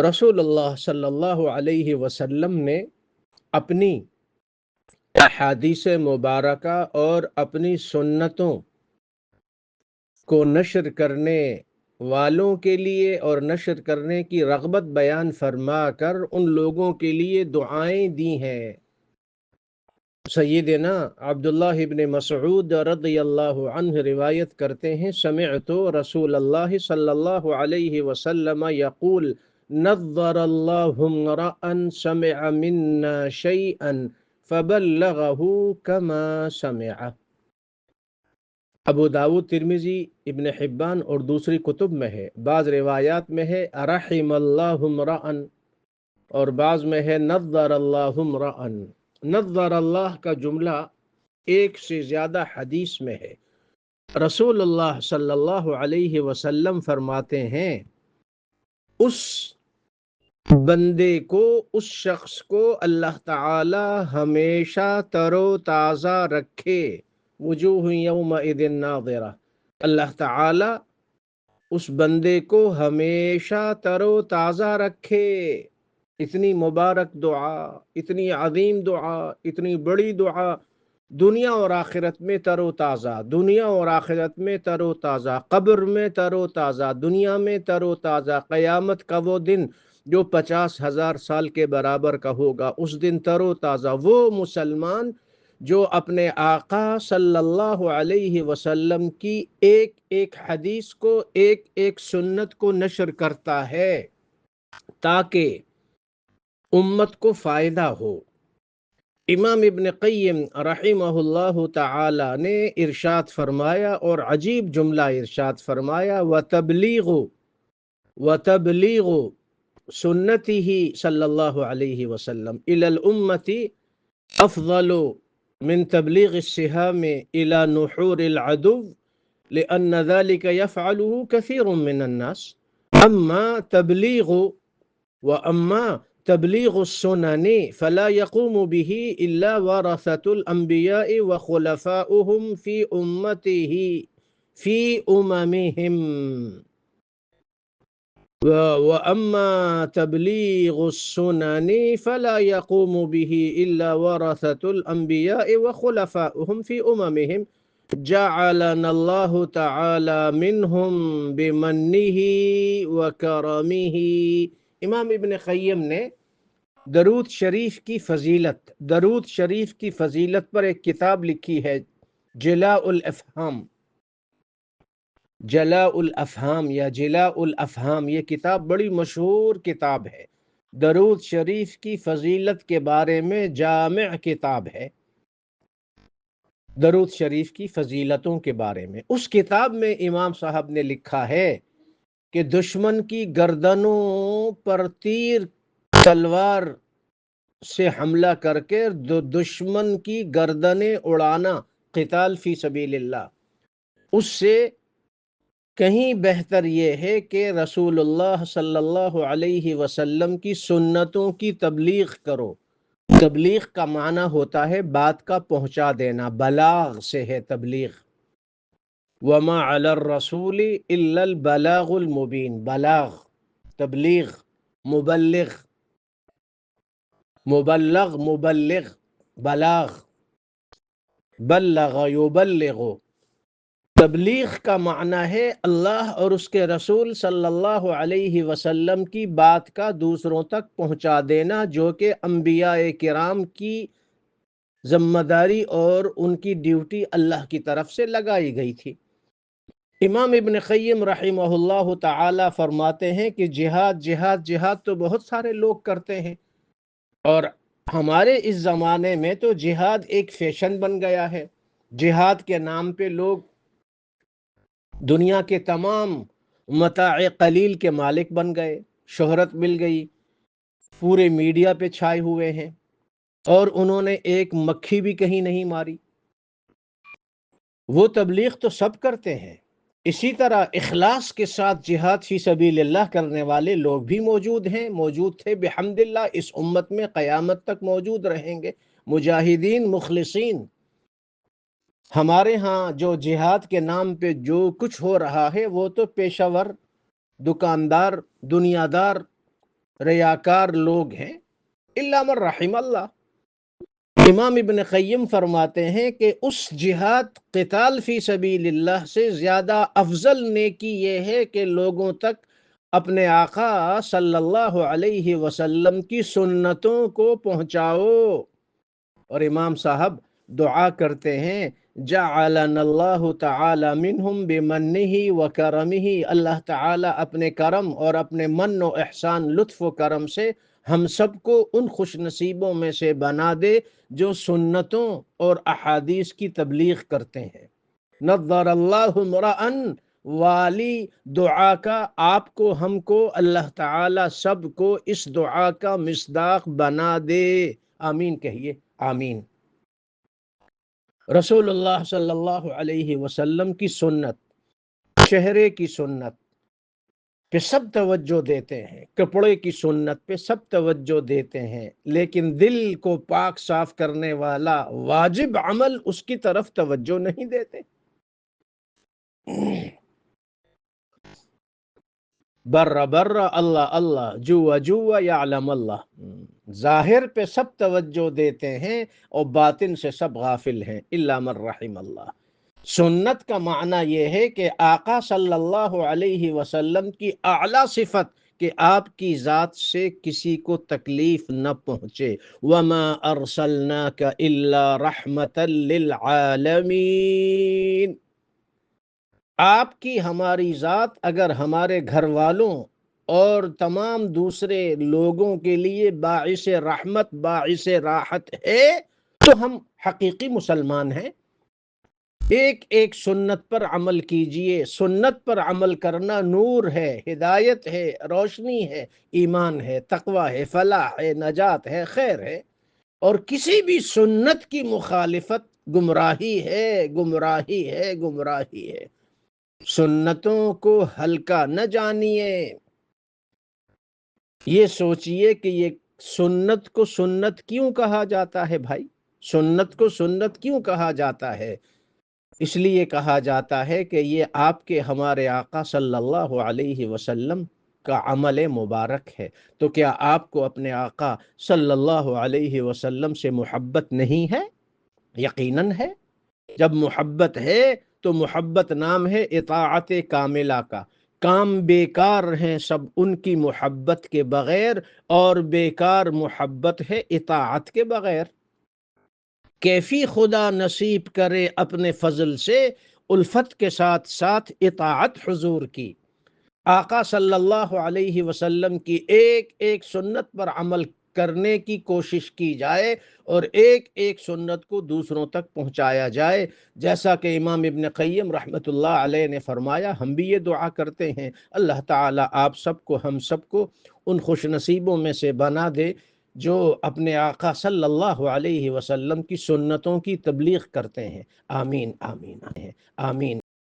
رسول اللہ صلی اللہ علیہ وسلم نے اپنی احادیث مبارکہ اور اپنی سنتوں کو نشر کرنے والوں کے لیے اور نشر کرنے کی رغبت بیان فرما کر ان لوگوں کے لیے دعائیں دی ہیں۔ سیدنا عبداللہ ابن مسعود رضی اللہ عنہ روایت کرتے ہیں، سمعت رسول اللہ صلی اللہ علیہ وسلم یقول نظر اللہ امرأ سمع منا شیئا فبلغه کما سمع۔ ابو داود، ترمذی، ابن حبان اور دوسری کتب میں ہے۔ بعض روایات میں ہے رحم اللہ امرأ اور بعض میں ہے نظر اللہ امرأ۔ نظر اللہ کا جملہ ایک سے زیادہ حدیث میں ہے۔ رسول اللہ صلی اللہ علیہ وسلم فرماتے ہیں اس بندے کو، اس شخص کو اللہ تعالی ہمیشہ تر و تازہ رکھے۔ وجوہ یومئذ ناظرہ، اللہ تعالی اس بندے کو ہمیشہ تر و تازہ رکھے۔ اتنی مبارک دعا، اتنی عظیم دعا، اتنی بڑی دعا، دنیا اور آخرت میں تر و تازہ، دنیا اور آخرت میں تر و تازہ، قبر میں تر و تازہ، دنیا میں تر و تازہ، قیامت کا وہ دن جو 50,000 سال کے برابر کا ہوگا، اس دن تر و تازہ وہ مسلمان جو اپنے آقا صلی اللہ علیہ وسلم کی ایک ایک حدیث کو، ایک ایک سنت کو نشر کرتا ہے تاکہ امت کو فائدہ ہو۔ امام ابن قیم رحمہ اللہ تعالی نے ارشاد فرمایا، اور عجیب جملہ ارشاد فرمایا، وَتَبْلِيغُ سُنَّتِهِ صلی اللہ علیہ وسلم إِلَى الْأُمَّةِ أَفْضَلُ من تبلیغ السهام إلى نحور العدو لأن ذلك يفعله كثير من الناس وأما تبلیغ السنن فلا يقوم به إلا ورثة الأنبياء وخلفاؤهم في أممهم وأما تبلیغ السنن فلا يقوم به إلا ورثة الأنبياء وخلفاؤهم في أممهم جعلنا الله تعالی منہم بمنہ وکرمہ۔ امام ابن قیم نے درود شریف کی فضیلت پر ایک کتاب لکھی ہے، جلاء الافہام یا جلاء الافہام۔ یہ کتاب بڑی مشہور کتاب ہے، درود شریف کی فضیلت کے بارے میں جامع کتاب ہے، درود شریف کی فضیلتوں کے بارے میں۔ اس کتاب میں امام صاحب نے لکھا ہے کہ دشمن کی گردنوں پر تیر تلوار سے حملہ کر کے دشمن کی گردنیں اڑانا، قتال فی سبیل اللہ، اس سے کہیں بہتر یہ ہے کہ رسول اللہ صلی اللہ علیہ وسلم کی سنتوں کی تبلیغ کرو۔ تبلیغ کا معنی ہوتا ہے بات کا پہنچا دینا، بلاغ سے ہے تبلیغ۔ وما علی الرسول الا البلاغ المبین، بلاغ، تبلیغ، مبلغ، بلاغ، بلغ یبلغ۔ تبلیغ کا معنی ہے اللہ اور اس کے رسول صلی اللہ علیہ وسلم کی بات کا دوسروں تک پہنچا دینا، جو کہ انبیاء کرام کی ذمہ داری اور ان کی ڈیوٹی اللہ کی طرف سے لگائی گئی تھی۔ امام ابن قیم رحمہ اللہ تعالی فرماتے ہیں کہ جہاد تو بہت سارے لوگ کرتے ہیں، اور ہمارے اس زمانے میں تو جہاد ایک فیشن بن گیا ہے۔ جہاد کے نام پہ لوگ دنیا کے تمام متاع قلیل کے مالک بن گئے، شہرت مل گئی، پورے میڈیا پہ چھائے ہوئے ہیں، اور انہوں نے ایک مکھی بھی کہیں نہیں ماری۔ وہ تبلیغ تو سب کرتے ہیں، اسی طرح اخلاص کے ساتھ جہاد فی سبیل اللہ کرنے والے لوگ بھی موجود ہیں، موجود تھے، بحمد اللہ اس امت میں قیامت تک موجود رہیں گے، مجاہدین مخلصین۔ ہمارے ہاں جو جہاد کے نام پہ جو کچھ ہو رہا ہے وہ تو پیشہ ور، دکاندار، دنیا دار ریاکار لوگ ہیں، الا من رحم اللہ۔ امام ابن قیم فرماتے ہیں کہ اس جہاد قتال فی سبیل اللہ سے زیادہ افضل نیکی یہ ہے کہ لوگوں تک اپنے آقا صلی اللہ علیہ وسلم کی سنتوں کو پہنچاؤ۔ اور امام صاحب دعا کرتے ہیں جعلنا اللہ تعالی منہم بمنہ و کرمہ، اللہ تعالی اپنے کرم اور اپنے من و احسان، لطف و کرم سے ہم سب کو ان خوش نصیبوں میں سے بنا دے جو سنتوں اور احادیث کی تبلیغ کرتے ہیں۔ نظر اللہ امرأن، والی دعا کا آپ کو، ہم کو اللہ تعالی سب کو اس دعا کا مصداق بنا دے۔ آمین کہیے، آمین۔ رسول اللہ صلی اللہ علیہ وسلم کی سنت، چہرے کی سنت پہ سب توجہ دیتے ہیں، کپڑے کی سنت پہ سب توجہ دیتے ہیں، لیکن دل کو پاک صاف کرنے والا واجب عمل اس کی طرف توجہ نہیں دیتے۔ بر بر اللہ اللہ، جو جو یعلم اللہ، ظاہر پہ سب توجہ دیتے ہیں اور باطن سے سب غافل ہیں، الا من رحم اللہ۔ سنت کا معنی یہ ہے کہ آقا صلی اللہ علیہ وسلم کی اعلیٰ صفت کہ آپ کی ذات سے کسی کو تکلیف نہ پہنچے۔ وما ارسلناک الا رحمتا للعالمین۔ آپ کی ہماری ذات اگر ہمارے گھر والوں اور تمام دوسرے لوگوں کے لیے باعث رحمت، باعث راحت ہے تو ہم حقیقی مسلمان ہیں۔ ایک ایک سنت پر عمل کیجئے، سنت پر عمل کرنا نور ہے، ہدایت ہے، روشنی ہے، ایمان ہے، تقوی ہے، فلاح ہے، نجات ہے، خیر ہے۔ اور کسی بھی سنت کی مخالفت گمراہی ہے، گمراہی ہے، گمراہی ہے۔ سنتوں کو ہلکا نہ جانیے، یہ سوچئے کہ یہ سنت کو سنت کیوں کہا جاتا ہے بھائی؟ سنت کو سنت کیوں کہا جاتا ہے؟ اس لیے کہا جاتا ہے کہ یہ آپ کے ہمارے آقا صلی اللہ علیہ وسلم کا عمل مبارک ہے۔ تو کیا آپ کو اپنے آقا صلی اللہ علیہ وسلم سے محبت نہیں ہے؟ یقیناً ہے۔ جب محبت ہے تو محبت نام ہے اطاعت کاملہ کا۔ کام بیکار ہیں سب ان کی محبت کے بغیر، اور بیکار محبت ہے اطاعت کے بغیر۔ کیفی خدا نصیب کرے اپنے فضل سے، الفت کے ساتھ ساتھ اطاعت حضور کی۔ آقا صلی اللہ علیہ وسلم کی ایک ایک سنت پر عمل کرنے کی کوشش کی جائے اور ایک ایک سنت کو دوسروں تک پہنچایا جائے، جیسا کہ امام ابن قیم رحمۃ اللہ علیہ نے فرمایا۔ ہم بھی یہ دعا کرتے ہیں اللہ تعالیٰ آپ سب کو، ہم سب کو ان خوش نصیبوں میں سے بنا دے جو اپنے آقا صلی اللہ علیہ وسلم کی سنتوں کی تبلیغ کرتے ہیں۔ آمین آمین آمین آمین۔